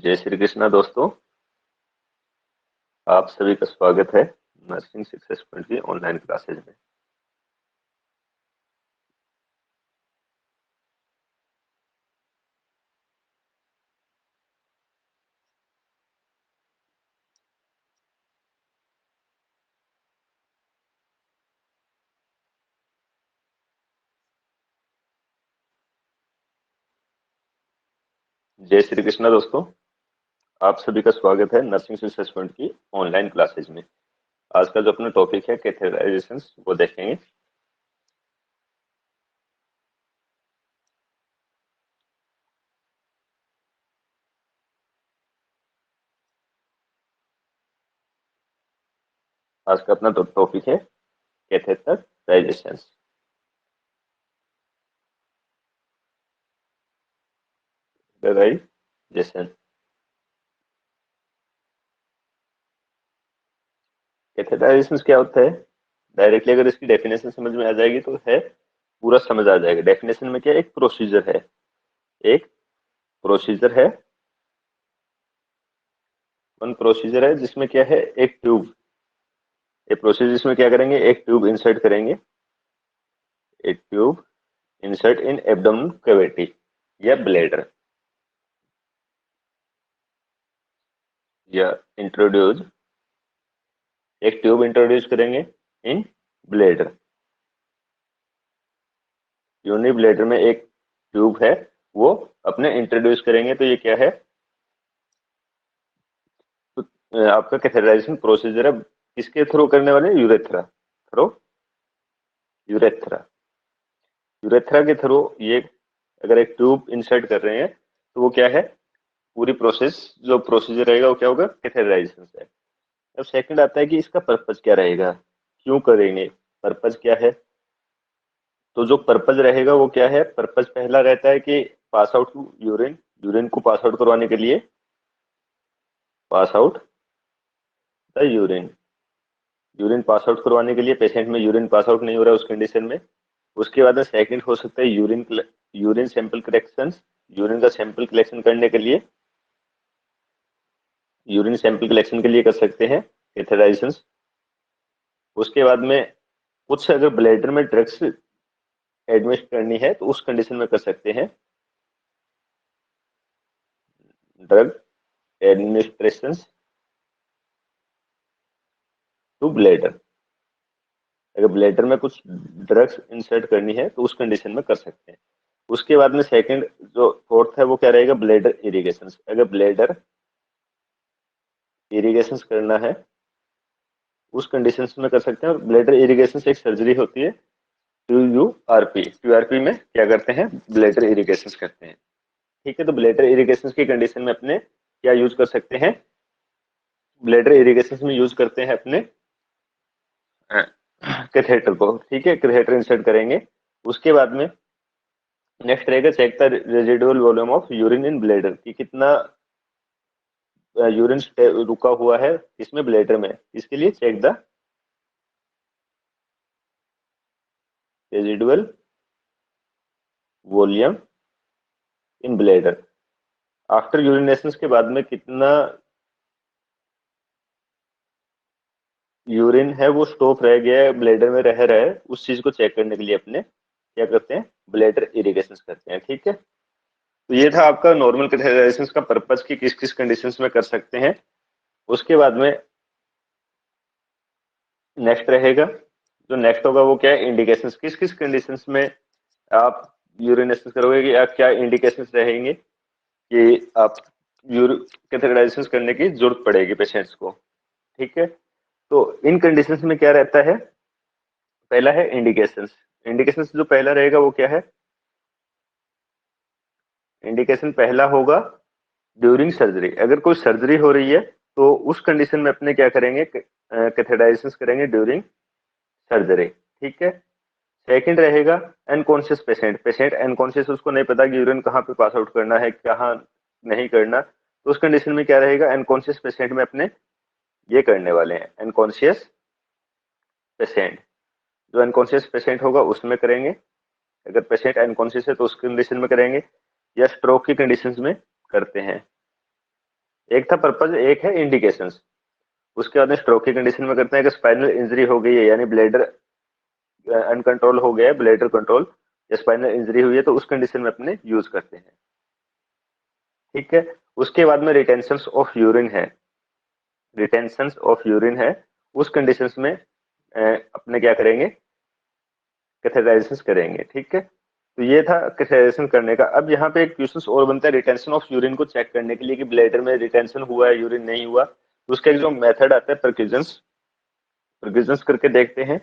जय श्री कृष्णा दोस्तों, आप सभी का स्वागत है नर्सिंग सक्सेस पॉइंट की ऑनलाइन क्लासेज में। जय श्री कृष्णा दोस्तों, आप सभी का स्वागत है नर्सिंग सक्सेस पॉइंट की ऑनलाइन क्लासेज में। आज का जो अपना टॉपिक है कैथेटराइजेशन वो देखेंगे। आज का अपना टॉपिक है कैथेटराइजेशन। कैथेटराइजेशन क्या होता है? डायरेक्टली अगर इसकी डेफिनेशन समझ में आ जाएगी तो है पूरा समझ आ जाएगा। डेफिनेशन में क्या, एक प्रोसीजर है, एक प्रोसीजर है वन प्रोसीजर है जिसमें क्या है, एक ट्यूब, एक प्रोसीजर जिसमें क्या करेंगे, एक ट्यूब इंसर्ट करेंगे, एक ट्यूब इंसर्ट इन एब्डोमेन कैविटी या ब्लैडर, या इंट्रोड्यूस, एक ट्यूब इंट्रोड्यूस करेंगे इन ब्लैडर। यूनि ब्लैडर में एक ट्यूब है वो अपने इंट्रोड्यूस करेंगे। तो ये क्या है, तो आपका कैथेटराइजेशन प्रोसीजर है किसके थ्रू करने वाले, यूरेथ्रा थ्रू, यूरेथ्रा, यूरेथ्रा के थ्रू। ये अगर एक ट्यूब इंसर्ट कर रहे हैं तो वो क्या है, पूरी प्रोसेस जो प्रोसीजर रहेगा वो क्या होगा, कैथेटराइजेशन से। अब सेकंड आता है कि इसका पर्पज क्या रहेगा, क्यों करेंगे, पर्पज क्या है। तो जो पर्पज रहेगा वो क्या है, पर्पज पहला रहता है कि पास आउट यूरिन, यूरिन को पास आउट करवाने के लिए, pass out the urine, urine pass out करवाने के लिए, पेशेंट में यूरिन पास आउट नहीं हो रहा है उस कंडीशन में। उसके बाद में सेकंड हो सकता है urine, urine sample collection, urine का सैंपल कलेक्शन करने के लिए, यूरिन सैंपल कलेक्शन के लिए कर सकते हैं कैथेटराइजेशन। उसके बाद में कुछ अगर ब्लैडर में ड्रग्स एडमिट करनी है तो उस कंडीशन में कर सकते हैं ड्रग एडमिनिस्ट्रेशन टू ब्लैडर। अगर ब्लैडर में कुछ ड्रग्स इंसर्ट करनी है तो उस कंडीशन में कर सकते हैं। उसके बाद में सेकंड जो फोर्थ है वो क्या रहेगा, ब्लैडर इरिगेशन। अगर ब्लैडर इरिगेशन करना है उस कंडीशन में कर सकते हैं। और ब्लैडर इरिगेशन एक सर्जरी होती है, ट्यूआरपी, ट्यूआरपी में क्या करते हैं, ब्लैडर इरिगेशन करते हैं। ठीक है, तो ब्लैडर इरिगेशन की कंडीशन में अपने क्या यूज कर सकते हैं, ब्लैडर इरिगेशन में यूज करते हैं अपने कैथेटर को। ठीक है, कैथेटर इंसर्ट करेंगे। उसके बाद में नेक्स्ट रहेगा check the residual volume of urine in bladder, कि कितना यूरिन रुका हुआ है इसमें ब्लैडर में, इसके लिए check the residual volume in bladder. After urination के बाद में कितना यूरिन है वो स्टॉक रह गया है, ब्लैडर में रह रहा है, उस चीज को चेक करने के लिए अपने क्या करते हैं, ब्लैडर इरिगेशन करते हैं। ठीक है, तो ये था आपका नॉर्मल कैथेटराइजेशन का पर्पज की किस किस कंडीशंस में कर सकते हैं। उसके बाद में नेक्स्ट रहेगा, जो नेक्स्ट होगा वो क्या है, इंडिकेशंस, किस किस कंडीशंस में आप यूरिनेशन करोगे, कि आप क्या इंडिकेशंस रहेंगे कि आप कैथेटराइजेशन करने की जरूरत पड़ेगी पेशेंट्स को। ठीक है, तो इन कंडीशंस में क्या रहता है, पहला है इंडिकेशंस। इंडिकेशंस जो पहला रहेगा वो क्या है, इंडिकेशन पहला होगा ड्यूरिंग सर्जरी। अगर कोई सर्जरी हो रही है तो उस कंडीशन में अपने क्या करेंगे, कैथेटराइजेशन करेंगे ड्यूरिंग सर्जरी। ठीक है, सेकंड रहेगा अनकॉन्शियस पेशेंट, पेशेंट अनकॉन्शियस, उसको नहीं पता कि यूरिन कहाँ पे पास आउट करना है, कहाँ नहीं करना, तो उस कंडीशन में क्या रहेगा, अनकॉन्शियस पेशेंट में अपने ये करने वाले हैं, अनकॉन्शियस पेशेंट, जो अनकॉन्शियस पेशेंट होगा उसमें करेंगे। अगर पेशेंट अनकॉन्शियस है तो उस कंडीशन में करेंगे, या स्ट्रोक की कंडीशंस में करते हैं। एक था पर्पज, एक है इंडिकेशंस। उसके बाद में स्ट्रोक की कंडीशन में करते हैं कि स्पाइनल इंजरी हो गई है, यानी ब्लेडर अनकंट्रोल हो गया है, ब्लेडर कंट्रोल या स्पाइनल इंजरी हुई है, तो उस कंडीशन में अपने यूज करते हैं। ठीक है। उसके बाद में रिटेंशन ऑफ यूरिन है, रिटेंशन ऑफ यूरिन है, उस कंडीशंस में अपने क्या करेंगे, कैथेटराइजेशन करेंगे। ठीक है। तो ये था कैथेटराइजेशन करने का। अब यहाँ पे एक क्वेश्चन और बनता है रिटेंशन ऑफ यूरिन को चेक करने के लिए कि ब्लैडर में रिटेंशन हुआ है, यूरिन नहीं हुआ, तो उसका एक जो मेथड आता है परक्यूजन्स, परक्यूजन्स करके देखते हैं।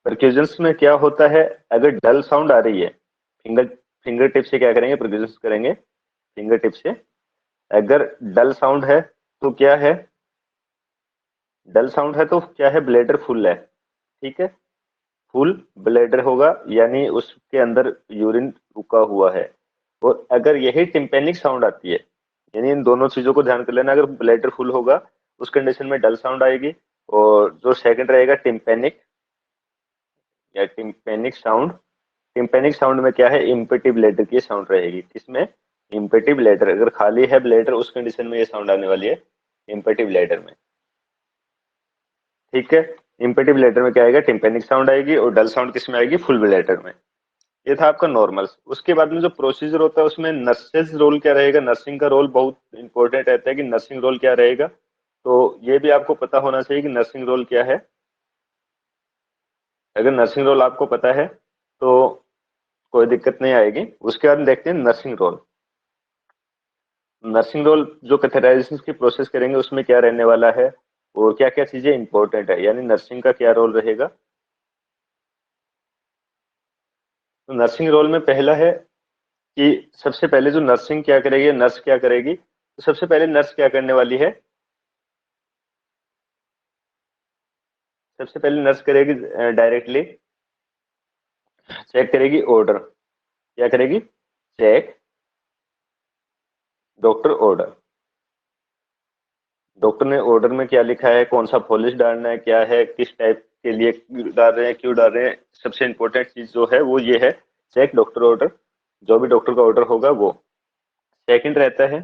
परक्यूजन्स में क्या होता है, अगर डल साउंड आ रही है, फिंगर टिप से क्या करेंगे, परक्यूजन्स करेंगे फिंगर टिप से। अगर डल साउंड है तो क्या है, डल साउंड है तो क्या है, ब्लैडर फुल है। ठीक है, फुल ब्लैडर होगा, यानी उसके अंदर यूरिन रुका हुआ है। और अगर यही टिम्पेनिक साउंड आती है, यानी इन दोनों चीजों को ध्यान कर लेना, अगर ब्लैडर फुल होगा उस कंडीशन में डल साउंड आएगी, और जो सेकंड रहेगा टिम्पेनिक या टिम्पेनिक साउंड, टिम्पेनिक साउंड में क्या है, इम्पेटी ब्लैडर की साउंड रहेगी। किसमें, इम्पेटी ब्लैडर, अगर खाली है ब्लैडर उस कंडीशन में ये साउंड आने वाली है, इम्पेटी ब्लैडर में। ठीक है, इम्पेटी ब्लैडर में क्या आएगा, टिम्पेनिक साउंड आएगी, और डल साउंड किसमें आएगी, फुल ब्लैडर में। ये था आपका नॉर्मल। उसके बाद में जो प्रोसीजर होता है उसमें नर्सेज रोल क्या रहेगा, नर्सिंग का रोल बहुत इंपॉर्टेंट रहता है कि नर्सिंग रोल क्या रहेगा। तो ये भी आपको पता होना चाहिए कि नर्सिंग रोल क्या है। अगर नर्सिंग रोल आपको पता है तो कोई दिक्कत नहीं आएगी। उसके बाद देखते हैं नर्सिंग रोल। नर्सिंग रोल जो कैथेटराइजेशन की प्रोसेस करेंगे उसमें क्या रहने वाला है, और क्या क्या चीजें इंपॉर्टेंट है, यानी नर्सिंग का क्या रोल रहेगा। तो नर्सिंग रोल में पहला है कि सबसे पहले जो नर्सिंग क्या करेगी, नर्स क्या करेगी, तो सबसे पहले नर्स क्या करने वाली है, सबसे पहले नर्स करेगी डायरेक्टली चेक करेगी ऑर्डर, क्या करेगी, चेक डॉक्टर ऑर्डर। डॉक्टर ने ऑर्डर में क्या लिखा है, कौन सा पॉलिश डालना है, क्या है, किस टाइप के लिए डाल रहे हैं, क्यों डाल रहे हैं, सबसे इंपॉर्टेंट चीज जो है वो ये है, चेक डॉक्टर ऑर्डर। जो भी डॉक्टर का ऑर्डर होगा वो। सेकंड रहता है,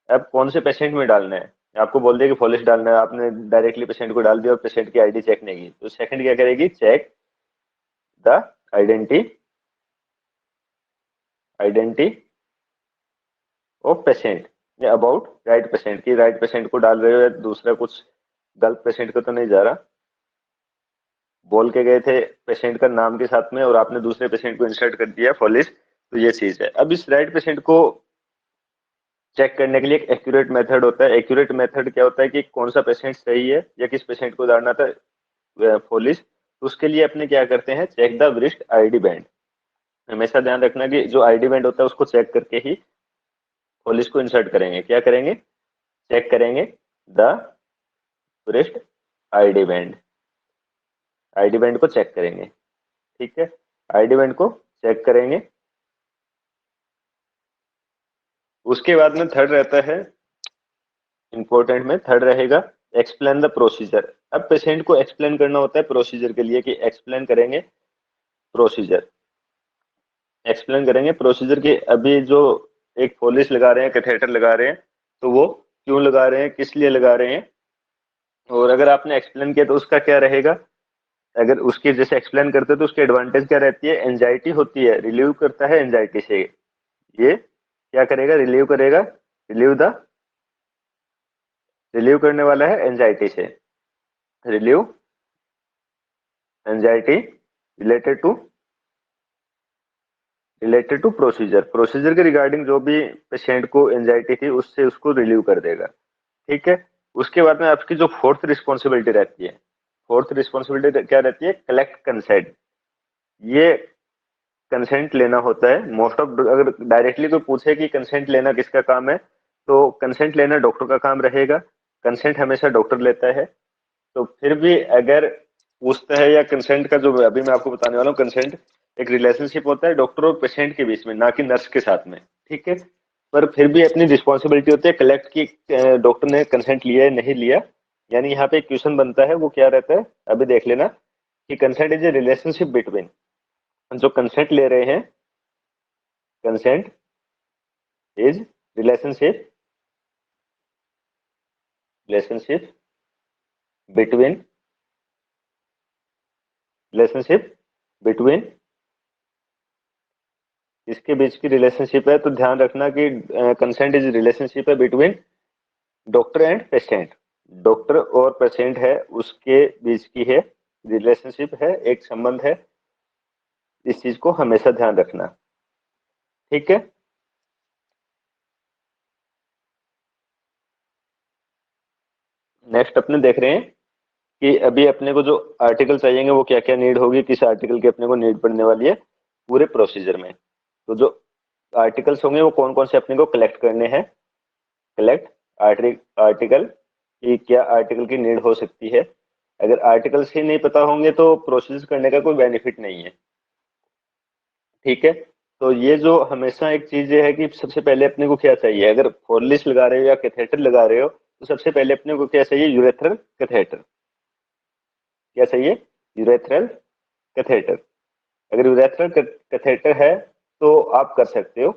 अब कौन से पेशेंट में डालना है, आपको बोल दिया कि पॉलिश डालना है, आपने डायरेक्टली पेशेंट को डाल दिया और पेशेंट की आईडी चेक नहीं की, तो सेकंड क्या करेगी, check the identity, identity of patient, या अबाउट राइट पेशेंट, की राइट पेशेंट को डाल रहे हो या दूसरा कुछ गलत पेशेंट को तो नहीं जा रहा। बोल के गए थे पेशेंट का नाम के साथ में और आपने दूसरे पेशेंट को इंसर्ट कर दिया फॉलिस, तो ये चीज है। अब इस राइट पेशेंट को चेक करने के लिए एक एक्यूरेट मेथड होता है। एक्यूरेट मेथड क्या होता है कि कौन सा पेशेंट सही है या किस पेशेंट को डालना था फॉलिस, तो उसके लिए अपने क्या करते हैं, check the wrist ID band. हमेशा ध्यान रखना कि जो आईडी बैंड होता है उसको चेक करके ही फॉलिस को इंसर्ट करेंगे। क्या करेंगे, चेक करेंगे the wrist ID band, ID band को चेक करेंगे। ठीक है, आईडी बैंड को चेक करेंगे। उसके बाद में थर्ड रहता है, इंपॉर्टेंट में थर्ड रहेगा, एक्सप्लेन द प्रोसीजर। अब पेशेंट को एक्सप्लेन करना होता है प्रोसीजर के लिए, कि एक्सप्लेन करेंगे प्रोसीजर, एक्सप्लेन करेंगे प्रोसीजर की। अभी जो एक पॉलिश लगा रहे हैं, कैथेटर लगा रहे हैं, तो वो क्यों लगा रहे हैं, किस लिए लगा रहे हैं, और अगर आपने एक्सप्लेन किया तो उसका क्या रहेगा। अगर उसकी जैसे एक्सप्लेन करते हैं तो उसकी एडवांटेज क्या रहती है, एंजाइटी होती है, रिलीव करता है एंजाइटी से। ये क्या करेगा, रिलीव करेगा, रिलीव द, रिलीव करने वाला है एंजाइटी से, relieve anxiety related to, related to procedure, procedure के रिगार्डिंग जो भी पेशेंट को एंजाइटी थी उससे उसको रिलीव कर देगा। ठीक है। उसके बाद में आपकी जो फोर्थ रिस्पॉन्सिबिलिटी रहती है, फोर्थ रिस्पॉन्सिबिलिटी क्या रहती है, कलेक्ट कंसेंट। ये कंसेंट लेना होता है मोस्ट ऑफ, अगर डायरेक्टली कोई पूछे कि कंसेंट लेना किसका काम है, तो कंसेंट लेना डॉक्टर का काम रहेगा। कंसेंट हमेशा डॉक्टर लेता है। तो फिर भी अगर पूछता है, या कंसेंट का जो अभी मैं आपको बताने वाला हूँ, कंसेंट एक रिलेशनशिप होता है डॉक्टर और पेशेंट के बीच में, ना कि नर्स के साथ में। ठीक है, पर फिर भी अपनी रिस्पॉन्सिबिलिटी होती है कलेक्ट की, डॉक्टर ने कंसेंट लिया है नहीं लिया। यानी यहाँ पे एक क्वेश्चन बनता है, वो क्या रहता है, अभी देख लेना, कि consent is a relationship between, जो कंसेंट ले रहे हैं, consent is relationship relationship between relationship between इसके बीच की रिलेशनशिप है, तो ध्यान रखना कि कंसेंट इज रिलेशनशिप है between doctor and patient. Doctor और पेशेंट है उसके बीच की है, रिलेशनशिप है, एक संबंध है। इस चीज को हमेशा ध्यान रखना, ठीक है। नेक्स्ट अपने देख रहे हैं कि अभी अपने को जो आर्टिकल चाहिएंगे वो क्या क्या नीड होगी, किस आर्टिकल की अपने को नीड पड़ने वाली है पूरे प्रोसीजर में। तो जो आर्टिकल्स होंगे वो कौन कौन से अपने को कलेक्ट करने हैं, कलेक्ट आर्टिकल की क्या आर्टिकल की नीड हो सकती है। अगर आर्टिकल्स ही नहीं पता होंगे तो प्रोसेस करने का कोई बेनिफिट नहीं है, ठीक है। तो ये जो हमेशा एक चीज ये है कि सबसे पहले अपने को क्या चाहिए, अगर फोरलिस लगा रहे हो या कैथेटर लगा रहे हो तो सबसे पहले अपने को क्या चाहिए, यूरेथ्रल कैथेटर। क्या चाहिए, यूरेथ्रल कैथेटर। अगर यूरेथ्रल कैथेटर है तो आप कर सकते हो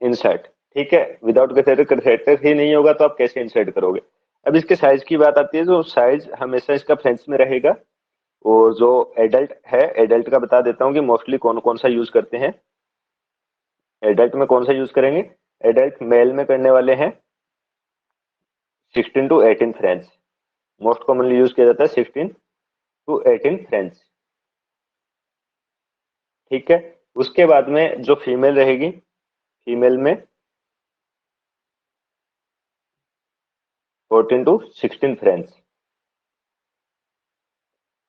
इंसर्ट, ठीक है। विदाउट कैथेटर, कैथेटर ही नहीं होगा तो आप कैसे इंसर्ट करोगे। अब इसके साइज की बात आती है, जो साइज हमेशा इसका फ्रेंच में रहेगा। और जो एडल्ट है, एडल्ट का बता देता हूँ कि मोस्टली कौन कौन सा यूज करते हैं। एडल्ट में कौन सा यूज करेंगे, एडल्ट मेल में करने वाले हैं 16 to 18 French. Most commonly use किया जाता है 16 टू 18 फ्रेंच, ठीक है। उसके बाद में जो फीमेल रहेगी, फीमेल में 14 टू 16 फ्रेंच।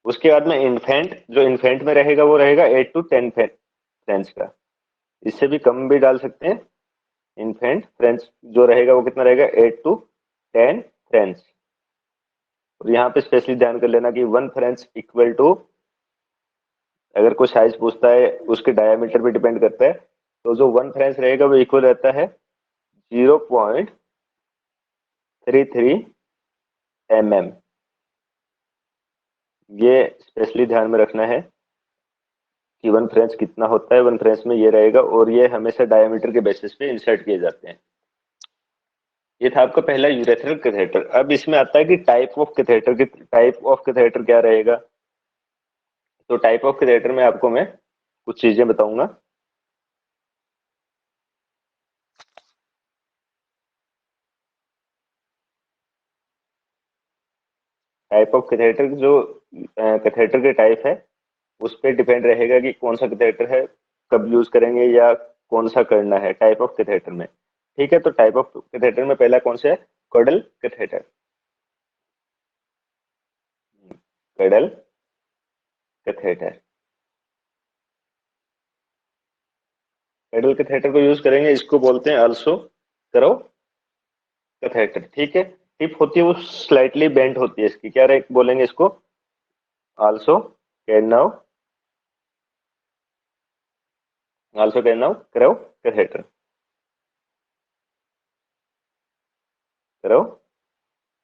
उसके बाद में इन्फेंट, जो इन्फेंट में रहेगा वो रहेगा 8 टू 10 फ्रेंच का। इससे भी कम भी डाल सकते हैं। इन्फेंट फ्रेंच जो रहेगा वो कितना रहेगा, 8 टू 10 फ्रेंच। और यहाँ पे स्पेशली ध्यान कर लेना कि 1 फ्रेंच इक्वल टू, अगर कोई साइज पूछता है उसके डायमीटर पे डिपेंड करता है, तो जो 1 फ्रेंच रहेगा वो इक्वल रहता है 0.33 mm। ये स्पेशली ध्यान में रखना है कि 1 फ्रेंच कितना होता है, 1 फ्रेंच में ये रहेगा। और ये हमेशा डायमीटर के बेसिस पे इंसर्ट किए जाते हैं। ये था आपका पहला यूरेथ्रल कैथेटर। अब इसमें आता है कि टाइप ऑफ कैथेटर, की टाइप ऑफ कैथेटर क्या रहेगा। तो टाइप ऑफ कैथेटर में आपको मैं कुछ चीजें बताऊंगा। टाइप ऑफ कैथेटर, जो कैथेटर के टाइप है उस पर डिपेंड रहेगा कि कौन सा कैथेटर है, कब यूज करेंगे या कौन सा करना है टाइप ऑफ कैथेटर में, ठीक है। तो टाइप ऑफ कैथेटर में पहला कौन सा है, cordal catheter. Cordal catheter, cordal catheter को यूज करेंगे, इसको बोलते हैं अल्सो करो कैथेटर, ठीक है। टिप होती है वो स्लाइटली बेंट होती है इसकी, क्या बोलेंगे इसको, also can now, also can now करो कैथेटर, करो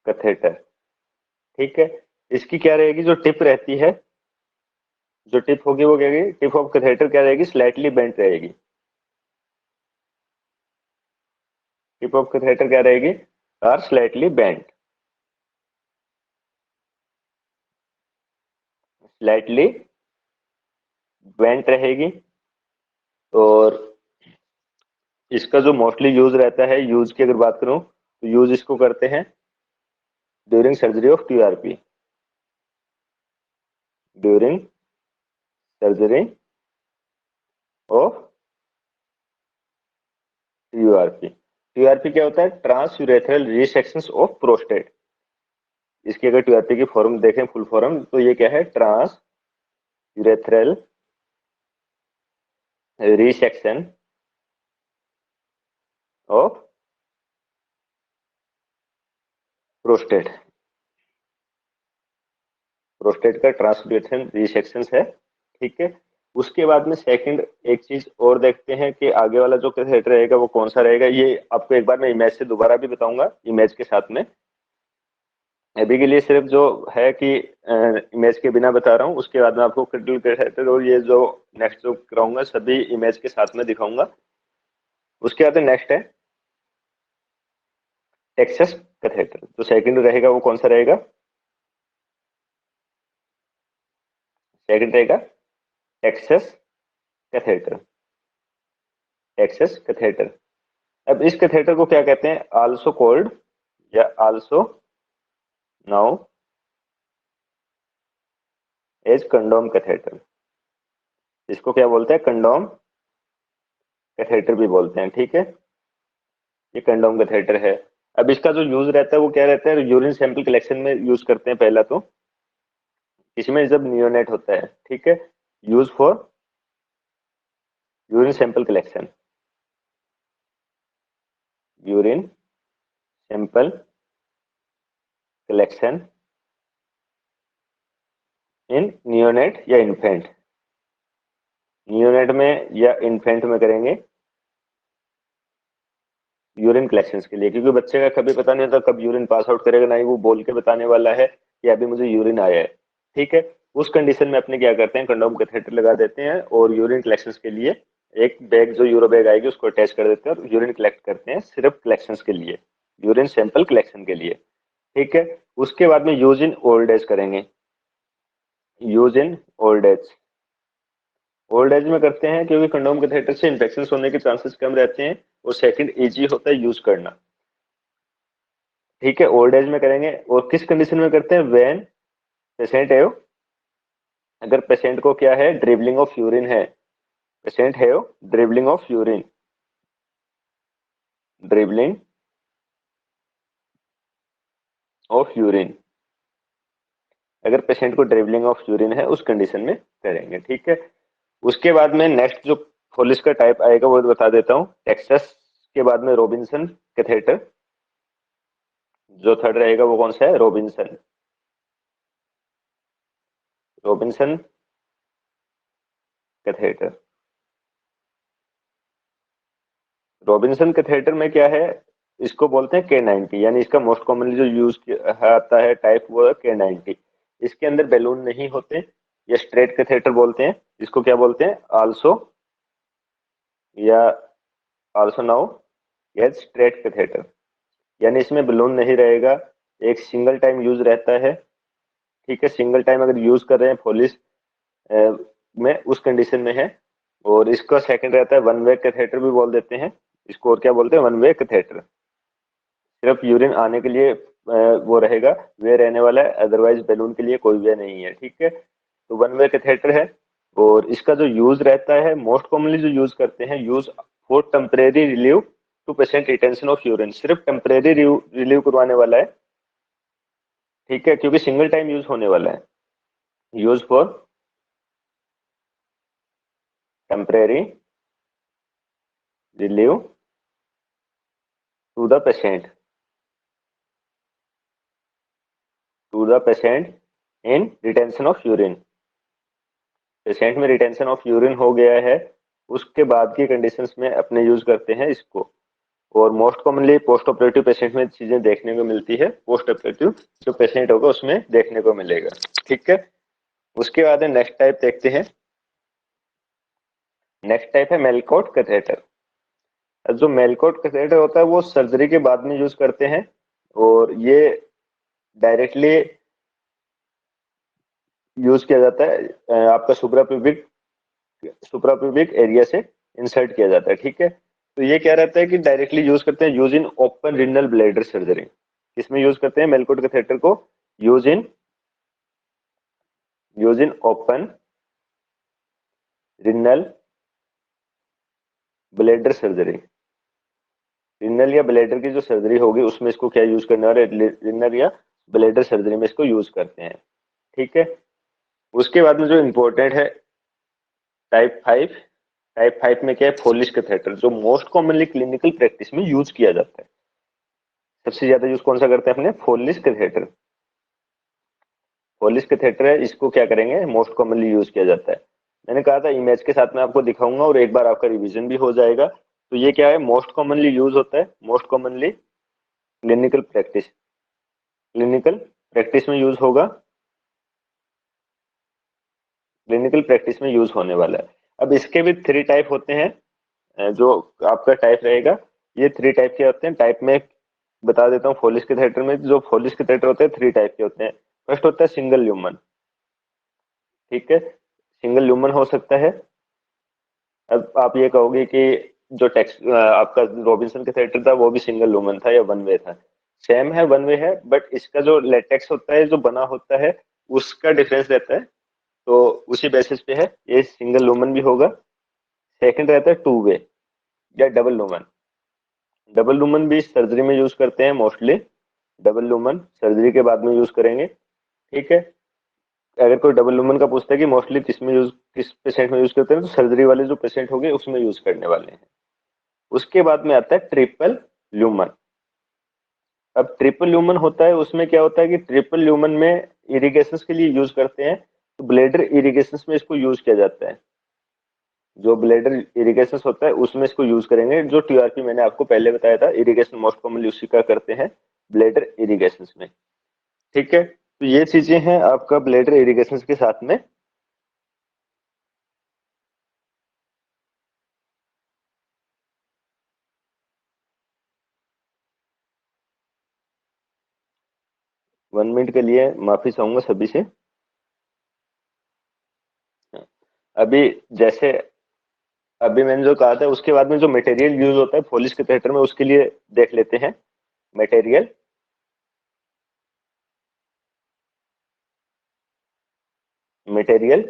कैथेटर, ठीक है। इसकी क्या रहेगी, जो टिप रहती है, जो टिप होगी वो क्या रहेगी, टिप ऑफ कैथेटर क्या रहेगी, स्लाइटली बेंट रहेगी। टिप ऑफ कैथेटर क्या रहेगी, are slightly bent, slightly bent रहेगी। और इसका जो मोस्टली यूज रहता है, यूज की अगर बात करूं तो यूज इसको करते हैं during surgery of TRP, during surgery of TRP. TRP क्या होता है, ट्रांस यूरेथ्रल रिसेक्शंस ऑफ प्रोस्टेट। इसकी अगर टीआरपी की फॉर्म देखें, फुल फॉर्म, तो ये क्या है, trans urethral resection of prostate. Prostate का ट्रांसल्यूशन रिसेक्शन है, ठीक है। उसके बाद में सेकंड एक चीज और देखते हैं कि आगे वाला जो कैथेटर रहेगा वो कौन सा रहेगा। ये आपको एक बार मैं इमेज से दोबारा भी बताऊंगा, इमेज के साथ में। अभी के लिए सिर्फ जो है कि इमेज के बिना बता रहा हूँ, उसके बाद में आपको क्रिटिकल कैथेटर और ये जो नेक्स्ट जो कराऊंगा सभी इमेज के साथ में दिखाऊंगा। उसके बाद नेक्स्ट है टेक्सस कैथेटर। जो सेकंड रहेगा वो कौन सा रहेगा? सेकंड रहेगा टेक्सस कैथेटर। Texas catheter. अब इस कैथेटर को क्या कहते हैं? आल्सो कॉल्ड या also known as condom catheter. इसको क्या बोलते हैं? कंडोम कैथेटर भी बोलते हैं। ठीक है, ये कंडोम कैथेटर है। अब इसका जो यूज रहता है वो क्या रहता है? यूरिन सैंपल कलेक्शन में यूज करते हैं पहला तो, इसमें जब नियोनेट होता है। ठीक है, use for urine sample collection. Urine sample collection in neonate या इन्फेंट। नियोनेट में या इन्फेंट में करेंगे यूरिन कलेक्शन के लिए, क्योंकि बच्चे का कभी पता नहीं होता कब यूरिन पास आउट करेगा, ना ही वो बोल के बताने वाला है कि अभी मुझे यूरिन आया है। ठीक है, उस कंडीशन में अपने क्या करते हैं? कंडोम कैथेटर लगा देते हैं और यूरिन कलेक्शन के लिए एक बैग, जो यूरो बैग आएगी, उसको अटैच कर देते हैं और यूरिन कलेक्ट करते हैं सिर्फ कलेक्शन के लिए, यूरिन सैंपल कलेक्शन के लिए। ठीक है, उसके बाद में यूज इन ओल्ड एज करेंगे। Use in old age. Old age में करते हैं क्योंकि कंडोम कैथेटर से इन्फेक्शन होने के चांसेस कम रहते हैं और सेकंड इजी होता है यूज करना। ठीक है, ओल्ड एज में करेंगे। और किस कंडीशन में करते हैं? व्हेन पेशेंट है, अगर पेशेंट को क्या है? ड्रिबलिंग ऑफ यूरिन है। पेशेंट है dribbling of urine. Dribbling of urine. अगर पेशेंट को ड्रिबलिंग ऑफ यूरिन है उस कंडीशन में करेंगे। ठीक है, उसके बाद में नेक्स्ट जो फोलिस का टाइप आएगा वो बता देता हूँ। टेक्सास के बाद में रॉबिन्सन कैथेटर। जो थर्ड रहेगा वो कौन सा है? Robinson. Robinson catheter. Robinson catheter में क्या है? इसको बोलते हैं K90, यानी इसका मोस्ट कॉमनली जो यूज आता है टाइप वो है K90। इसके अंदर बैलून नहीं होते। ये स्ट्रेट कैथेटर बोलते हैं। इसको क्या बोलते हैं? आल्सो या also known as straight catheter. यानी इसमें बैलून नहीं रहेगा, एक सिंगल टाइम यूज रहता है। ठीक है, सिंगल टाइम अगर यूज कर रहे हैं फोलिस में, उस कंडीशन में है। और इसका सेकंड रहता है वन वे कैथेटर भी बोल देते हैं इसको। और क्या बोलते हैं? One way catheter. सिर्फ यूरिन आने के लिए वो रहेगा, वे रहने वाला है, अदरवाइज बैलून के लिए कोई वे नहीं है। ठीक है, तो वन वे कैथेटर है। और इसका जो यूज रहता है, मोस्ट कॉमनली जो यूज करते हैं, use for temporary relieve to patient retention of urine. सिर्फ टेम्परेरी रिलीव करवाने वाला है। ठीक है, क्योंकि सिंगल टाइम यूज होने वाला है। Use for temporary relieve to the patient, to the patient in retention of urine. Patient में रिटेंशन ऑफ यूरिन हो गया है, उसके बाद की कंडीशंस में अपने यूज करते हैं इसको। और most commonly post operative patient में चीजें देखने को मिलती है। पोस्ट ऑपरेटिव जो पेशेंट होगा उसमें देखने को मिलेगा। ठीक है, उसके बाद नेक्स्ट टाइप देखते हैं। नेक्स्ट टाइप है मेलकोट कैथेटर। जो मेलकोट कैथेटर होता है वो सर्जरी के बाद में यूज करते हैं और ये डायरेक्टली यूज किया जाता है आपका सुप्राप्यूबिक एरिया से इंसर्ट किया जाता है। ठीक है, तो ये क्या रहता है कि डायरेक्टली यूज करते हैं, use in open renal bladder surgery. किसमें यूज करते हैं मेलकोट कैथेटर को? Use in open renal bladder surgery. Renal या ब्लैडर की जो सर्जरी होगी उसमें इसको क्या यूज करने वाले? रिनल या ब्लैडर सर्जरी में इसको यूज करते हैं। ठीक है, उसके बाद में जो इम्पोर्टेंट है टाइप 5। टाइप 5 में क्या है? फोलिस कैथेटर, जो मोस्ट कॉमनली क्लिनिकल प्रैक्टिस में यूज किया जाता है। सबसे ज्यादा यूज कौन सा करते हैं अपने? फोलिस कैथेटर। फोलिस कैथेटर है, इसको क्या करेंगे? मोस्ट कॉमनली यूज किया जाता है। मैंने कहा था इमेज के साथ में आपको दिखाऊंगा और एक बार आपका रिवीजन भी हो जाएगा। तो ये क्या है? मोस्ट कॉमनली यूज होता है, most commonly clinical practice, clinical practice में यूज होगा, क्लिनिकल प्रैक्टिस में यूज होने वाला है। अब इसके भी थ्री टाइप होते हैं। जो आपका टाइप रहेगा, ये थ्री टाइप के होते हैं। टाइप में बता देता हूँ। फोलिस कैथेटर में जो फोलिस कैथेटर होते हैं 3 टाइप के होते हैं। फर्स्ट होता है सिंगल ल्यूमन, ठीक है, सिंगल ल्यूमन हो सकता है। अब आप ये कहोगे कि जो आपका रॉबिन्सन कैथेटर था वो भी सिंगल ल्यूमन था या वन वे था। सेम है, वन वे है, बट इसका जो लेटेक्स होता है, जो बना होता है, उसका डिफरेंस रहता है। तो उसी बेसिस पे है, ये सिंगल लूमन भी होगा। सेकंड रहता है टू वे या डबल लूमन। डबल लूमन भी सर्जरी में यूज करते हैं मोस्टली। डबल लूमन सर्जरी के बाद में यूज करेंगे, ठीक है। अगर कोई डबल लूमन का पूछता है कि मोस्टली किस पेशेंट में यूज करते हैं, तो सर्जरी वाले जो पेशेंट होंगे उसमें यूज करने वाले हैं। उसके बाद में आता है ट्रिपल ल्यूमन। अब ट्रिपल ल्यूमन होता है, उसमें क्या होता है कि ट्रिपल ल्यूमन में इरिगेशन के लिए यूज करते हैं। तो ब्लेडर इरिगेशन में इसको यूज किया जाता है। जो ब्लेडर इरिगेशन होता है उसमें इसको यूज करेंगे। जो टीआरपी मैंने आपको पहले बताया था, इरिगेशन मोस्ट कॉमनली उसी का करते हैं, ब्लेडर इरिगेशन में, ठीक है। तो ये चीजें हैं आपका ब्लेडर इरिगेशन के साथ में। 1 मिनट के लिए माफी चाहूंगा सभी से। अभी जैसे अभी मैंने जो कहा था, उसके बाद में जो मटेरियल यूज होता है फोलिस के थिएटर में, उसके लिए देख लेते हैं मटेरियल। मटेरियल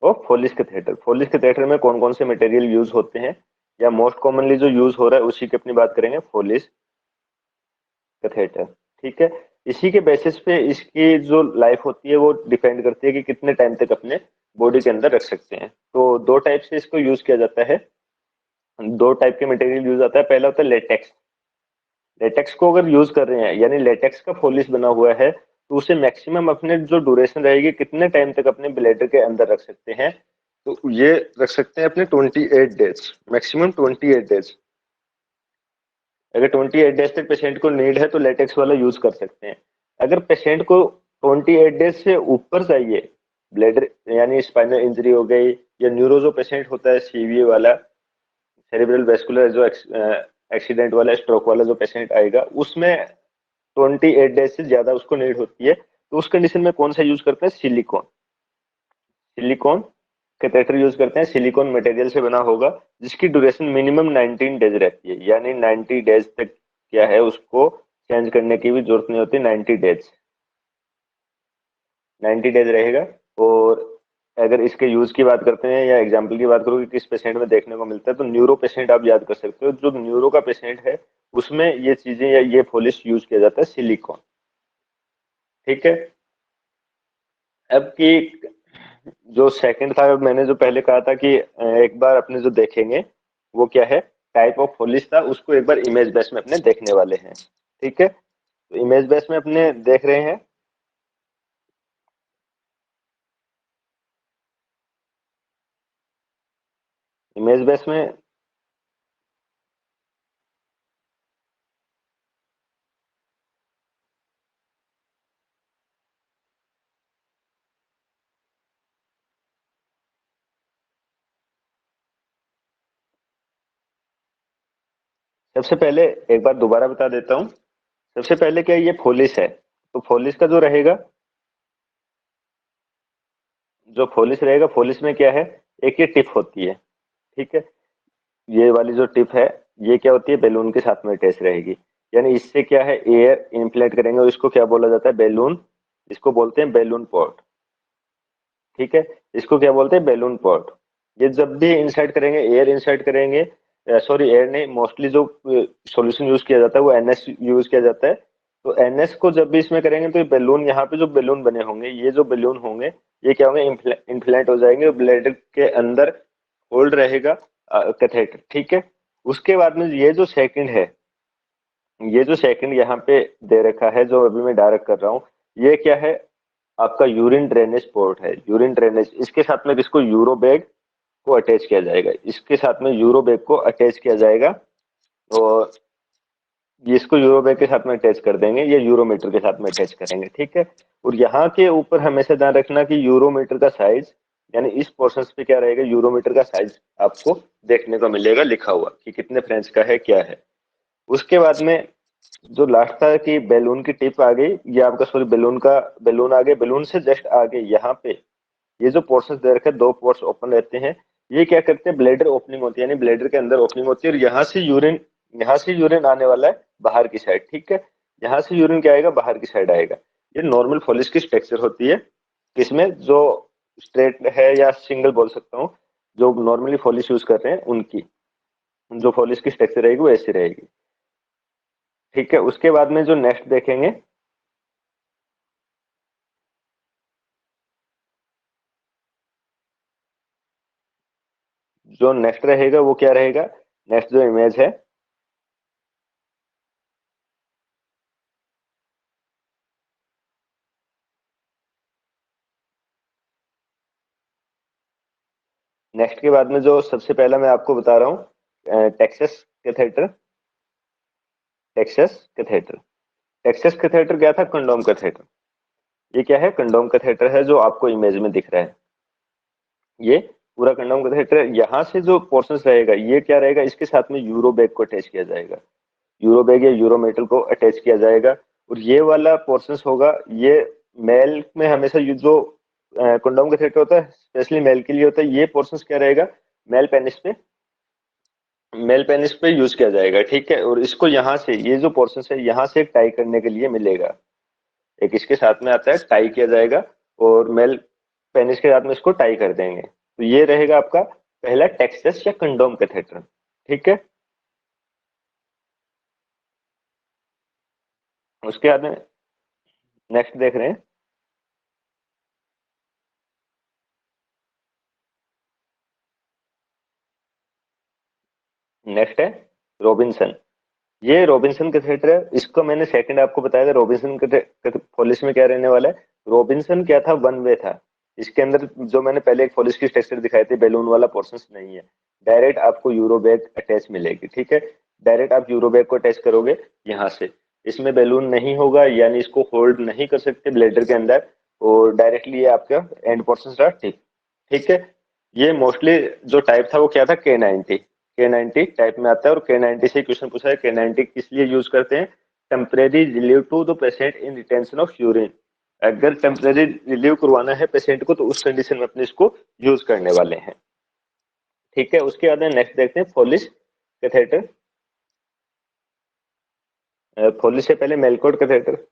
और फोलिस के थिएटर, फोलिस के थिएटर में कौन कौन से मटेरियल यूज होते हैं, या मोस्ट कॉमनली जो यूज हो रहा है उसी की अपनी बात करेंगे, फोलिस कैथेटर, ठीक है। इसी के बेसिस पे इसकी जो लाइफ होती है वो डिपेंड करती है कि कितने टाइम तक अपने बॉडी के अंदर रख सकते हैं। तो दो टाइप से इसको यूज किया जाता है। दो टाइप के मटेरियल यूज आता है। पहला होता है लेटेक्स। लेटेक्स को अगर यूज कर रहे हैं, यानी लेटेक्स का फोलिस बना हुआ है, तो उसे मैक्सिमम अपने जो ड्यूरेशन रहेगी, कितने टाइम तक अपने ब्लेडर के अंदर रख सकते हैं, तो ये रख सकते हैं अपने 28 डेज, मैक्सिमम 28 डेज। अगर 28 डेज तक पेशेंट को नीड है तो लेटेक्स वाला यूज कर सकते हैं। अगर पेशेंट को 28 डेज से ऊपर चाहिए, ब्लेडर यानी स्पाइनल इंजरी हो गई, या न्यूरो जो पेशेंट होता है सीवीए वाला, सेरिब्रल वेस्कुलर जो एक्सीडेंट वाला, स्ट्रोक वाला जो पेशेंट आएगा, उसमें 28 डेज से ज्यादा उसको नीड होती है। तो उस कंडीशन में कौन सा यूज करते हैं, सिलिकॉन। सिलिकॉन कैथेटर यूज करते हैं, सिलिकॉन मटेरियल से बना होगा, जिसकी ड्यूरेशन मिनिमम 19 डेज रहती है। यानी 90 डेज तक क्या है, उसको चेंज करने की भी जरूरत नहीं होती। 90 डेज, 90 डेज रहेगा। और अगर इसके यूज की बात करते हैं या एग्जाम्पल की बात करूँ कि किस पेशेंट में देखने को मिलता है, तो न्यूरो पेशेंट आप याद कर सकते हो। जो न्यूरो का पेशेंट है उसमें ये चीजें या ये पॉलिश यूज किया जाता है, सिलिकॉन, ठीक है। अब की जो सेकंड था, मैंने जो पहले कहा था कि एक बार अपने जो देखेंगे वो क्या है, टाइप ऑफ पॉलिश था, उसको एक बार इमेज बेस में अपने देखने वाले हैं, ठीक है। तो इमेज बेस में अपने देख रहे हैं। इमेज बेस में सबसे पहले एक बार दोबारा बता देता हूँ। सबसे पहले क्या है, ये फोलिस है, तो फोलिस का जो रहेगा, जो फोलिस रहेगा, फोलिस में क्या है, एक ये टिप होती है, ठीक है। ये वाली जो टिप है, ये क्या होती है, बैलून के साथ में अटैच रहेगी। यानी इससे क्या है, एयर इन्फ्लेट करेंगे, और इसको क्या बोला जाता है, बैलून। इसको बोलते हैं बैलून पॉट, ठीक है। इसको क्या बोलते हैं, बैलून पॉट। ये जब भी इंसर्ट करेंगे, एयर इंसर्ट करेंगे, सॉरी एयर नहीं, मोस्टली जो सॉल्यूशन यूज किया जाता है वो एनएस यूज किया जाता है। तो एनएस को जब भी इसमें करेंगे, तो ये बैलून, यहाँ पे जो बैलून बने होंगे, ये जो बैलून होंगे, ये क्या होंगे, इन्फ्लेट हो जाएंगे, ब्लड के अंदर होल्ड रहेगा कैथेटर, ठीक है। उसके बाद में ये जो सेकंड है, ये जो सेकंड यहाँ पे दे रखा है, जो अभी मैं डायरेक्ट कर रहा हूँ, ये क्या है, आपका यूरिन ड्रेनेज पोर्ट है। यूरिन ड्रेनेज, इसके साथ में किसको, यूरो बैग को अटैच किया जाएगा। इसके साथ में यूरो बैग को अटैच किया जाएगा, और ये इसको यूरो बैग के साथ में अटैच कर देंगे, ये यूरोमीटर के साथ में अटैच करेंगे, ठीक है। और यहाँ के ऊपर हमेशा ध्यान रखना कि यूरोमीटर का साइज, यानी इस पोर्शन पे क्या रहेगा, यूरोमीटर का साइज आपको देखने को मिलेगा लिखा हुआ कि कितने फ्रेंच का है, क्या है। उसके बाद में जो लास्ट था कि बैलून की टिप आ गई, ये आपका सॉरी बैलून आ गया, बैलून से जस्ट आगे यहाँ पे ये जो पोर्शन दे रखे हैं, दो पोर्स ओपन रहते हैं। ये क्या करते हैं, ब्लेडर ओपनिंग होती है, यानी ब्लेडर के अंदर ओपनिंग होती है, और यहाँ से यूरिन आने वाला है बाहर की साइड, ठीक है। यहाँ से यूरिन क्या आएगा, बाहर की साइड आएगा। ये नॉर्मल फॉलिस की स्ट्रक्चर होती है। इसमें जो स्ट्रेट है या सिंगल बोल सकता हूँ, जो नॉर्मली फॉलिस यूज कर रहे हैं उनकी जो फॉलिस की स्ट्रक्चर रहेगी वो ऐसी रहेगी, ठीक है। उसके बाद में जो नेक्स्ट देखेंगे, जो नेक्स्ट रहेगा वो क्या रहेगा, नेक्स्ट जो इमेज है, नेक्स्ट के बाद में जो सबसे पहला मैं आपको बता रहा हूँ, Texas catheter. Texas catheter Texas catheter क्या था, कंडोम कैथेटर। ये क्या है, कंडोम कैथेटर है जो आपको इमेज में दिख रहा है। ये पूरा कंडोम कैथेटर, यहाँ से जो पोर्शन रहेगा ये क्या रहेगा, इसके साथ में यूरो बैग को अटैच किया जाएगा, यूरो बैग या यूरो मेटल को अटैच किया जाएगा। और ये वाला पोर्शन होगा, ये मेल में हमेशा ये जो कंडोम कैथेटर होता है स्पेशली मेल के लिए होता है, ये पोर्शन क्या रहेगा, मेल पेनिस पे मेल पेनिस पे यूज किया जाएगा, ठीक है। और इसको यहाँ से ये जो पोर्शन है यहाँ से टाई करने के लिए मिलेगा, एक इसके साथ में आता है, टाई किया जाएगा, और मेल पेनिस के साथ में इसको टाई कर देंगे। तो ये रहेगा आपका पहला टेक्सस या कंडोम कैथेटर, ठीक है। उसके बाद में नेक्स्ट देख रहे हैं, नेक्स्ट है रॉबिन्सन। ये रॉबिन्सन कैथेटर है, इसको मैंने सेकंड आपको बताया था। रॉबिन्सन पॉलिश में क्या रहने वाला है, रॉबिन्सन क्या था, वन वे था। इसके अंदर जो मैंने पहले एक पॉलिश की स्ट्रक्चर दिखाई थी, बैलून वाला पोर्शन नहीं है, डायरेक्ट आपको यूरो बैग अटैच मिलेगी, ठीक है। डायरेक्ट आप यूरो बैग को अटैच करोगे यहाँ से, इसमें बैलून नहीं होगा, यानी इसको होल्ड नहीं कर सकते ब्लेडर के अंदर, और डायरेक्टली ये आपका एंड पोर्शन रहा, ठीक, ठीक है। ये मोस्टली जो टाइप था वो क्या था, के 90 टाइप में आता है। और के 90 से क्वेश्चन पूछा है, के 90 किस लिए यूज करते हैं, temporary relieve to the patient in retention of urine. अगर टेम्परेरी रिलीव करवाना है पेशेंट को तो उस कंडीशन में अपने इसको यूज करने वाले हैं, ठीक है। उसके बाद नेक्स्ट देखते हैं फोलिस कैथेटर। फोलिस से पहले मेलकोट कैथेटर।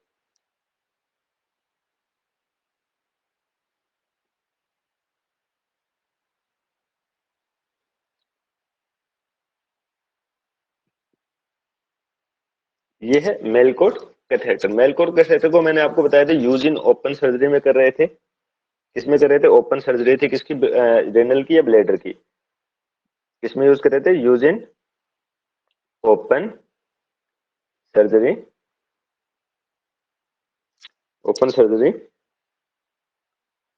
ये है मेलकोट कैथेटर। मेलकोट कैथेटर को मैंने आपको बताया था यूज इन ओपन सर्जरी में कर रहे थे। किसमें कर रहे थे, ओपन सर्जरी थी किसकी, रेनल की या ब्लेडर की, किसमें यूज कर रहे थे, use in open surgery, open surgery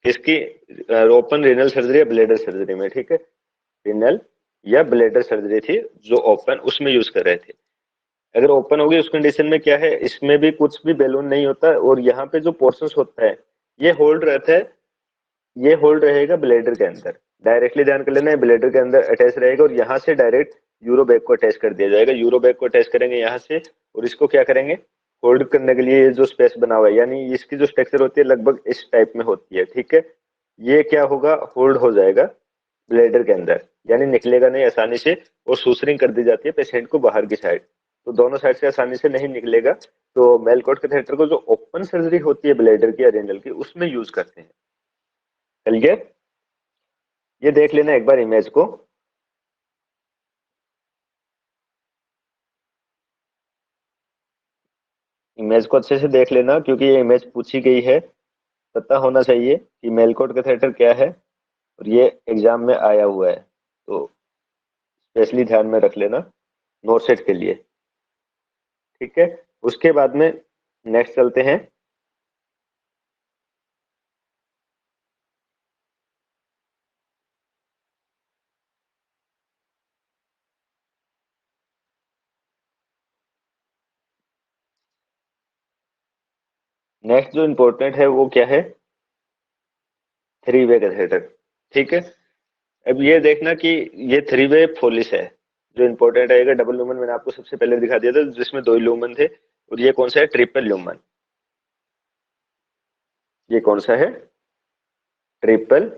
किसकी, ओपन रेनल सर्जरी या ब्लेडर सर्जरी में, ठीक है। रेनल या ब्लेडर सर्जरी थी जो ओपन, उसमें यूज कर रहे थे। अगर ओपन होगी उस कंडीशन में क्या है, इसमें भी कुछ भी बैलून नहीं होता, और यहाँ पे जो पोर्शन होता है ये होल्ड रहता है, ये होल्ड रहेगा ब्लेडर के अंदर, डायरेक्टली ध्यान कर लेना है, ब्लेडर के अंदर अटैच रहेगा, और यहाँ से डायरेक्ट यूरो बैग को अटैच कर दिया जाएगा। यूरो बैग को अटैच करेंगे यहाँ से, और इसको क्या करेंगे, होल्ड करने के लिए ये जो स्पेस बना हुआ है, यानी इसकी जो स्ट्रक्चर होती है लगभग इस टाइप में होती है, ठीक है। ये क्या होगा, होल्ड हो जाएगा ब्लेडर के अंदर, यानी निकलेगा नहीं आसानी से, और सूसरिंग कर दी जाती है पेशेंट को बाहर की साइड, तो दोनों साइड से आसानी से नहीं निकलेगा। तो मेलकोट कैथेटर को जो ओपन सर्जरी होती है ब्लेडर की या रेनल की, उसमें यूज करते हैं। चलिए ये देख लेना एक बार इमेज को, इमेज को अच्छे से देख लेना, क्योंकि ये इमेज पूछी गई है, पता होना चाहिए कि मेलकोट कैथेटर क्या है, और ये एग्जाम में आया हुआ है, तो स्पेशली ध्यान में रख लेना नोट सेट के लिए, ठीक है। उसके बाद में नेक्स्ट चलते हैं। नेक्स्ट जो इम्पोर्टेंट है वो क्या है, थ्री वे कैथेटर, ठीक है। अब ये देखना कि ये थ्री वे फोलिस है, जो इंपॉर्टेंट रहेगा डबल ल्यूमन मैंने आपको सबसे पहले दिखा दिया था जिसमें 2 ल्यूमन थे, और ये कौन सा है, ट्रिपल ल्यूमन। ये कौन सा है, ट्रिपल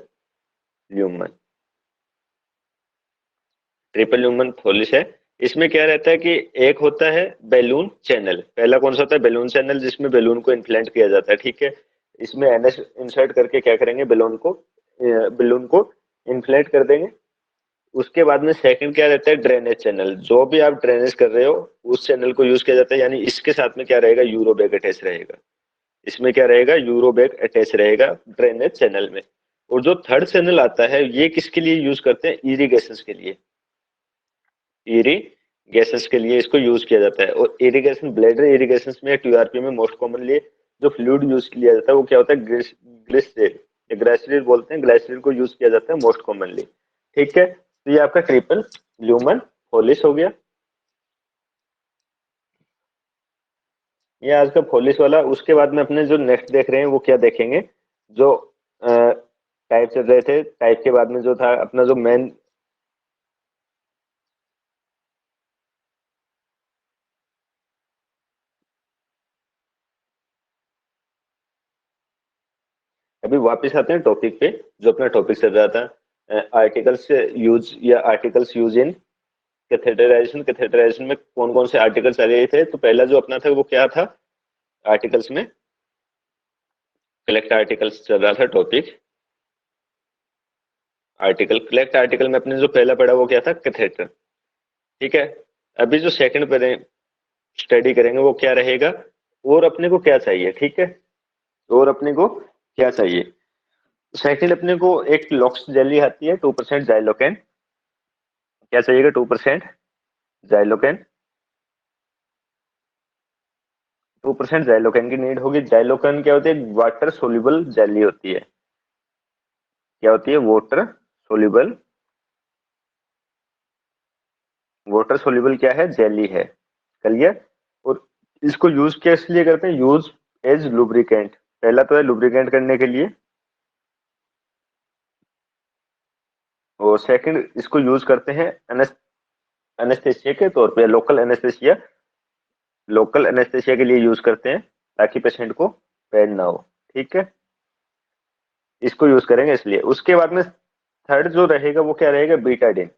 ल्यूमन। ट्रिपल ल्यूमन फोलिस है। इसमें क्या रहता है कि एक होता है बैलून चैनल, पहला कौन सा होता है, बैलून चैनल, जिसमें बैलून को इन्फ्लेट किया जाता है, ठीक है। इसमें एनएस इंसर्ट करके क्या करेंगे, बैलून को इन्फ्लेट कर देंगे। उसके बाद में सेकंड क्या रहता है, ड्रेनेज चैनल, जो भी आप ड्रेनेज कर रहे हो उस चैनल को यूज किया जाता है, यानी इसके साथ में क्या रहेगा, यूरो बैग अटैच रहेगा। इसमें क्या रहेगा, यूरो बैग अटैच रहेगा ड्रेनेज चैनल में। और जो थर्ड चैनल आता है ये किसके लिए यूज करते हैं, इरिगेशन के लिए। इरिगेशन के लिए इसको यूज किया जाता है। और इरिगेशन, ब्लैडर इरिगेशन में, टीआरपी में मोस्ट कॉमनली जो फ्लूइड यूज किया जाता है वो क्या होता है, ग्लिसरीन या ग्लिसरीन बोलते हैं, ग्लिसरीन को यूज किया जाता है मोस्ट कॉमनली, ठीक है। तो ये आपका ट्रिपल ल्यूमन फोलिस हो गया। ये आज का फोलिस वाला। उसके बाद में अपने जो नेक्स्ट देख रहे हैं वो क्या देखेंगे, जो टाइप चल रहे थे, टाइप के बाद में जो था अपना जो मेन, अभी वापस आते हैं टॉपिक पे, जो अपना टॉपिक चल रहा था आर्टिकल्स यूज या आर्टिकल्स यूज इन कैथेड्रलाइजेशन। कैथेड्रलाइजेशन में कौन कौन से आर्टिकल्स आ रहे थे, तो पहला जो अपना था वो क्या था, आर्टिकल्स में कलेक्ट आर्टिकल्स चल रहा था टॉपिक, आर्टिकल कलेक्ट आर्टिकल में अपने जो पहला पढ़ा वो क्या था, कैथेड्रल, ठीक है। अभी जो सेकंड पे स्टडी करेंगे वो क्या रहेगा, और अपने को क्या चाहिए, ठीक है, और अपने को क्या चाहिए। सेकंड अपने को एक लॉक्स जेली आती है 2% जाइलोकेन, क्या चाहिएगा, 2% जाइलोकेन। 2% जाइलोकेन की नीड होगी। जाइलोकेन क्या होती है, वाटर सोल्यूबल जेली होती है। क्या होती है, वाटर सोल्यूबल, वाटर सोल्यूबल क्या है, जेली है, क्लियर। और इसको यूज किस लिए करते हैं, यूज एज लुब्रिकेंट। पहला तो है लुब्रिकेंट करने के लिए, और सेकंड इसको यूज करते हैं एनेस्थेसिया के तौर पे, लोकल एनेस्थेसिया, लोकल एनेस्थेसिया के लिए यूज करते हैं ताकि पेशेंट को पेन ना हो, ठीक है। इसको यूज करेंगे इसलिए। उसके बाद में थर्ड जो रहेगा वो क्या रहेगा, बीटाडिन।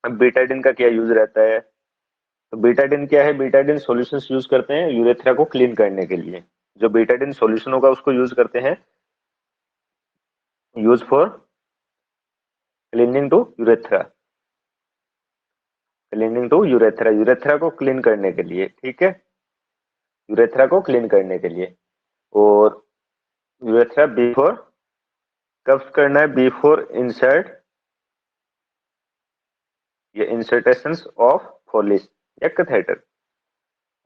अब बीटाडिन का क्या यूज रहता है, तो बीटाडिन क्या है, बीटाडिन सॉल्यूशंस यूज करते हैं यूरेथ्रा को क्लीन करने के लिए। जो बीटाडिन सॉल्यूशन होगा उसको यूज करते हैं, use for cleaning to urethra, cleaning to urethra, urethra को क्लीन करने के लिए, ठीक है, यूरेथ्रा को क्लीन करने के लिए। और यूरेथ्रा बिफोर, कब करना है, बिफोर इंसर्ट या इंसर्टेशन ऑफ फोलिस या कैथेटर।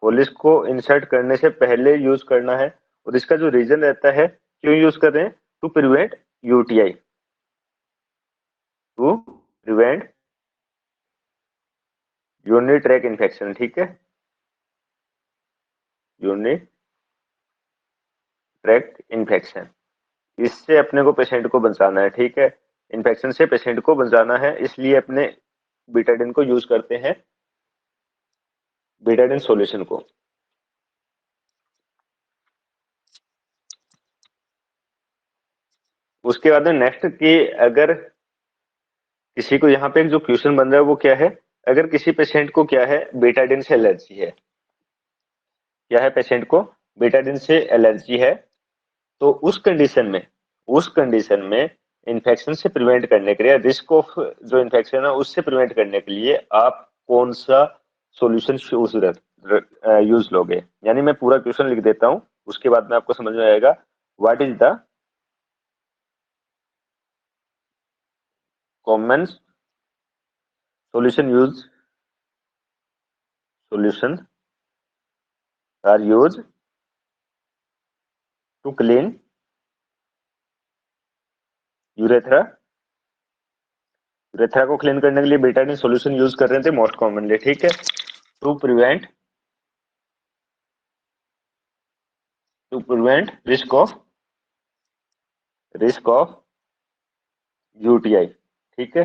फोलिस को इंसर्ट करने से पहले यूज करना है। और इसका जो रीजन रहता है क्यों यूज कर रहे हैं, to prevent UTI, to prevent urinary tract infection, ठीक है, यूरिनरी ट्रैक इन्फेक्शन। इससे अपने को पेशेंट को बचाना है, ठीक है, इन्फेक्शन से पेशेंट को बचाना है, इसलिए अपने बीटाडिन को यूज करते हैं, बीटाडिन सॉल्यूशन को। उसके बाद में नेक्स्ट की, अगर किसी को यहाँ पे एक जो क्वेश्चन बन रहा है वो क्या है, अगर किसी पेशेंट को क्या है, बीटाडिन से एलर्जी है, क्या है, पेशेंट को बीटाडिन से एलर्जी है, तो उस कंडीशन में इन्फेक्शन से प्रिवेंट करने के लिए, रिस्क ऑफ जो इन्फेक्शन है उससे प्रिवेंट करने के लिए आप कौन सा सॉल्यूशन यूज लोगे। यानी मैं पूरा क्वेश्चन लिख देता हूं, उसके बाद में आपको समझ में आएगा। What is the common solution solution are used to clean urethra, urethra को क्लीन करने के लिए बेटाडीन सॉल्यूशन यूज कर रहे थे मोस्ट कॉमनली, ठीक है, to prevent risk of UTI, ठीक है,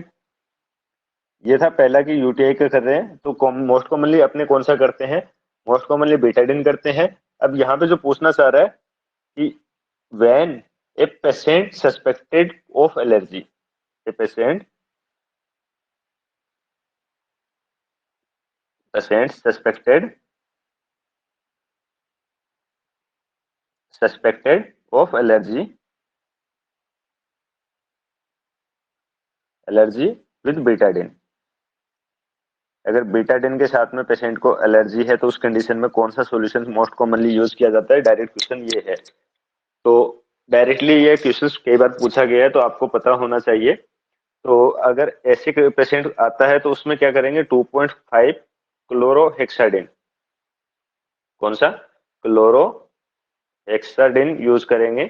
ये था पहला कि यूटीआई का कर रहे हैं, तो मोस्ट कॉमनली अपने कौन सा करते हैं, मोस्ट कॉमनली बीटाडिन करते हैं। अब यहाँ पे जो पूछना चाह रहा है कि when a patient suspected of allergy, a patient suspected of allergy with Betadine. अगर बीटाडिन के साथ में पेशेंट को एलर्जी है तो उस कंडीशन में कौन सा सॉल्यूशन मोस्ट कॉमनली यूज किया जाता है, डायरेक्ट क्वेश्चन ये है। तो डायरेक्टली ये क्वेश्चन कई बार पूछा गया है तो आपको पता होना चाहिए। तो अगर ऐसे पेशेंट आता है तो उसमें क्या करेंगे, 2.5 क्लोरोहेक्साडिन, कौन सा, क्लोरोहेक्साडिन यूज करेंगे,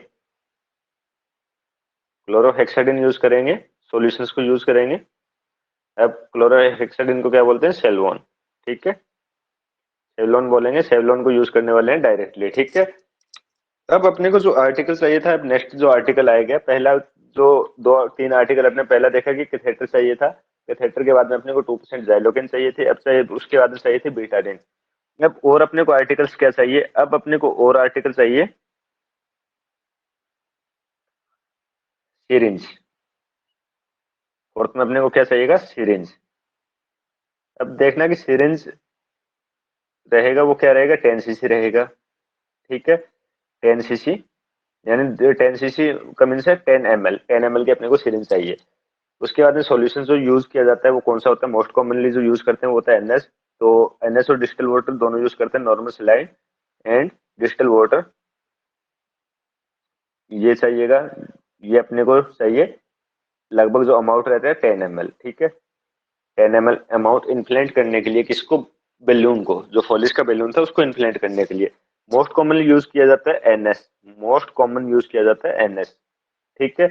क्लोरोहेक्साडिन यूज करेंगे, सॉल्यूशंस को यूज करेंगे। अब क्लोरोहेक्साडिन को क्या बोलते हैं, सेलवोन, ठीक है, सेवलॉन बोलेंगे, सेवलॉन को यूज करने वाले हैं डायरेक्टली, ठीक है। अब अपने को जो आर्टिकल चाहिए था, अब नेक्स्ट जो आर्टिकल आएगा, पहला जो 2-3 आर्टिकल अपने पहला देखा कि कैथेटर चाहिए था, कैथेटर के बाद में अपने को 2% जाइलोकेन चाहिए थे, अब चाहिए उसके बाद में चाहिए थे बीटाडिन। अब और अपने को आर्टिकल्स क्या चाहिए, अब अपने को और आर्टिकल चाहिए सिरिंज। फोर्थ में अपने को क्या चाहिएगा, सिरिंज। अब देखना कि सिरिंज रहेगा वो क्या रहेगा, 10 cc रहेगा, ठीक है, 10 cc, यानी 10 cc का मीन्स है 10 ml, 10 ml की अपने को सिरिंज चाहिए। उसके बाद में सॉल्यूशन जो यूज किया जाता है वो कौन सा होता है, मोस्ट कॉमनली जो यूज करते हैं वो होता है एनएस। तो एनएस और डिस्टिल वाटर दोनों यूज करते हैं, normal saline and distil water, ये चाहिएगा, ये अपने को चाहिए। लगभग जो अमाउंट रहता है 10 ml, ठीक है, 10 ml अमाउंट इन्फ्लेंट करने के लिए किसको, बेलून को, जो फॉलिस का बेलून था उसको इन्फ्लेंट करने के लिए मोस्ट कॉमनली यूज किया जाता है एनएस, मोस्ट कॉमन यूज किया जाता है एनएस, ठीक है।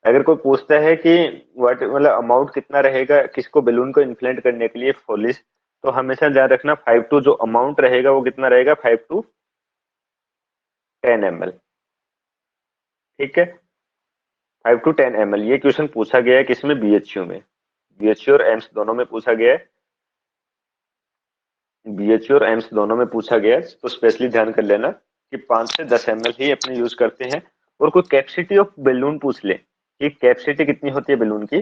अगर कोई पूछता है कि व्हाट मतलब अमाउंट कितना रहेगा किसको बेलून को इन्फ्लेट करने के लिए फॉलिस, तो हमेशा ध्यान रखना 5 टू जो अमाउंट रहेगा वो कितना रहेगा, 5 to 10 ml, ठीक है, 5 to 10 ml। ये क्वेश्चन पूछा गया है किसमें, बीएचयू में, बीएचयू और एम्स दोनों में पूछा गया है, बीएचयू और एम्स दोनों में पूछा गया है, तो स्पेशली ध्यान कर लेना कि 5 से 10 ml ही अपने यूज करते हैं। और कोई कैपेसिटी ऑफ बेलून पूछ ले कि कैपेसिटी कितनी होती है बेलून की,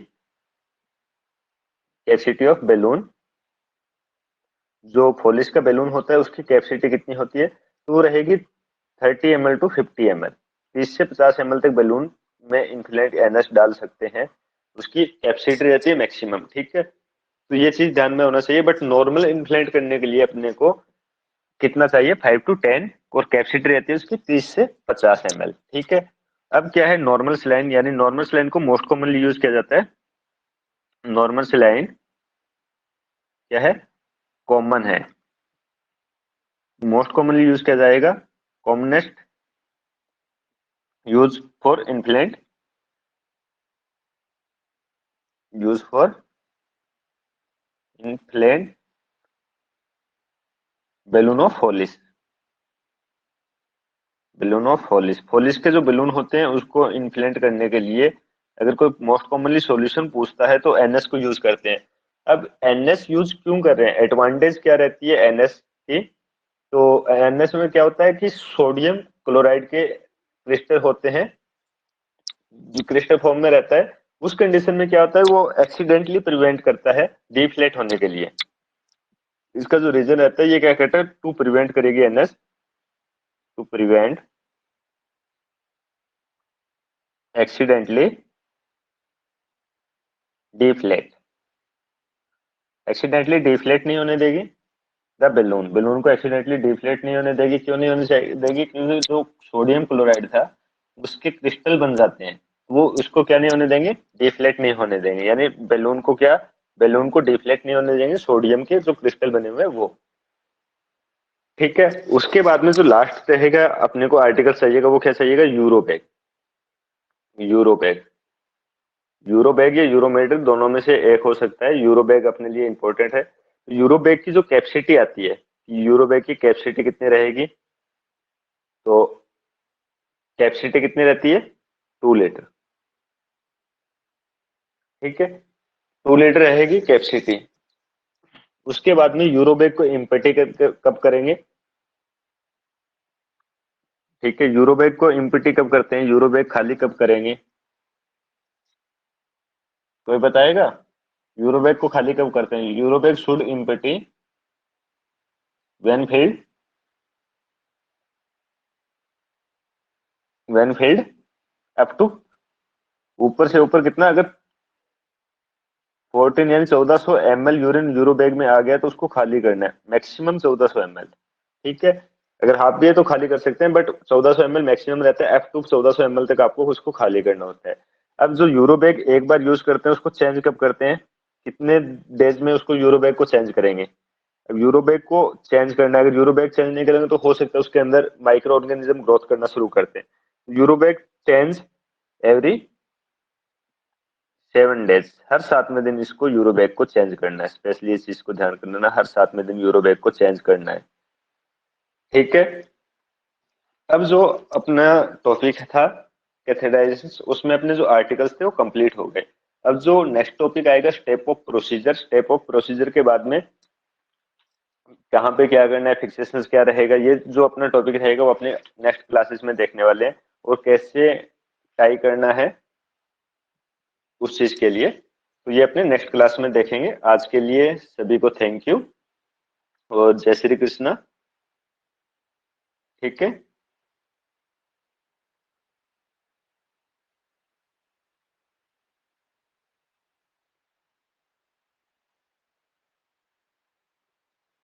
कैपेसिटी ऑफ बेलून, जो फोलिस का बैलून होता है उसकी कैपेसिटी कितनी होती है, तो वो रहेगी 30 ml to 50 ml, 30 से 50 ml तक बैलून में इन्फ्लेट एनएस डाल सकते हैं, उसकी कैपेसिटी रहती है मैक्सिमम, ठीक है। तो ये चीज ध्यान में होना चाहिए। बट नॉर्मल इन्फ्लेट करने के लिए अपने को कितना चाहिए, 5 to 10, और कैपेसिटी रहती है उसकी 30 से 50 ml, ठीक है। अब क्या है नॉर्मल सलाइन, यानी नॉर्मल सलाइन को मोस्ट कॉमनली यूज किया जाता है, नॉर्मल सलाइन क्या है, कॉमन है, मोस्ट कॉमनली यूज किया जाएगा, commonest use for inflate, use for inflate balloon of Foley's, balloon of Foley's, Foley's के जो बेलून होते हैं उसको इन्फ्लेंट करने के लिए अगर कोई मोस्ट कॉमनली सॉल्यूशन पूछता है तो एनएस को यूज करते हैं। अब एनएस यूज क्यों कर रहे हैं, एडवांटेज क्या रहती है एनएस की, तो एनएस में क्या होता है कि सोडियम क्लोराइड के क्रिस्टल होते हैं, जो क्रिस्टल फॉर्म में रहता है, उस कंडीशन में क्या होता है वो एक्सीडेंटली प्रिवेंट करता है डिफ्लेट होने के लिए। इसका जो रीजन रहता है ये क्या कहता है, टू प्रिवेंट करेगी NS, to prevent accidentally deflate, accidentally deflate नहीं होने देगी द बेलून, बेलून को एक्सीडेंटली डिफ्लेट नहीं होने देगी, क्यों नहीं होने देगी, क्योंकि जो सोडियम क्लोराइड था उसके क्रिस्टल बन जाते हैं, वो उसको क्या नहीं होने देंगे, डिफ्लेट नहीं होने देंगे, यानी बेलून को क्या, बेलून को डिफ्लेट नहीं होने देंगे, सोडियम के जो क्रिस्टल बने हुए हैं वो, ठीक है। उसके बाद में जो लास्ट रहेगा अपने को आर्टिकल चाहिएगा वो क्या चाहिएगा, यूरोबैग, यूरोबैग, यूरोबैग या यूरोमेट्रिक दोनों में से एक हो सकता है, यूरोबैग अपने लिए इंपॉर्टेंट है। यूरोबैग की जो कैपेसिटी आती है, यूरोबैग की कैपेसिटी कितनी रहेगी, तो कैपेसिटी कितनी रहती है, 2 लीटर, ठीक है। 2 लीटर रहेगी कैपेसिटी। उसके बाद में यूरोबैग को इम्पटी कब करेंगे? ठीक है, यूरोबैग को इम्पटी कब करते हैं, यूरोबैग खाली कब करेंगे? कोई बताएगा? यूरोबैग को खाली कब करते हैं? Urobag should empty when filled, when filled up to, ऊपर से ऊपर कितना, अगर 14 यानी 1400 ml यूरिन यूरोबैग में आ गया तो उसको खाली करना है, मैक्सिमम 1400 ml। ठीक है, अगर हाफ भी है तो खाली कर सकते हैं, बट 1400 ml मैक्सिमम रहता है, F2 1400 ml तक आपको उसको खाली करना होता है। अब जो यूरोबैग एक बार यूज करते हैं उसको चेंज कब करते हैं, कितने डेज में उसको यूरोबैग को चेंज करेंगे? अब यूरोबैग को चेंज करना है, अगर यूरोबैग चेंज नहीं करेंगे तो हो सकता है उसके अंदर माइक्रो ऑर्गेनिज्म ग्रोथ करना शुरू करते हैं। यूरोबैग चेंज एवरी 7 डेज, हर 7वें दिन इसको यूरोबैग को चेंज करना है, स्पेशली इस चीज को ध्यान करना, हर 7वें दिन यूरोबैग को चेंज करना है। ठीक है, अब जो अपना टॉपिक था कैथेटराइजेशन, उसमें अपने जो आर्टिकल्स थे वो कंप्लीट हो गए। अब जो नेक्स्ट टॉपिक आएगा step of procedure, step of procedure के बाद में कहाँ पे क्या करना है, फिक्सेशन क्या रहेगा, ये जो अपना टॉपिक रहेगा वो अपने नेक्स्ट क्लासेस में देखने वाले हैं, और कैसे टाई करना है उस चीज के लिए, तो ये अपने नेक्स्ट क्लास में देखेंगे। आज के लिए सभी को थैंक यू और जय श्री कृष्णा। ठीक है।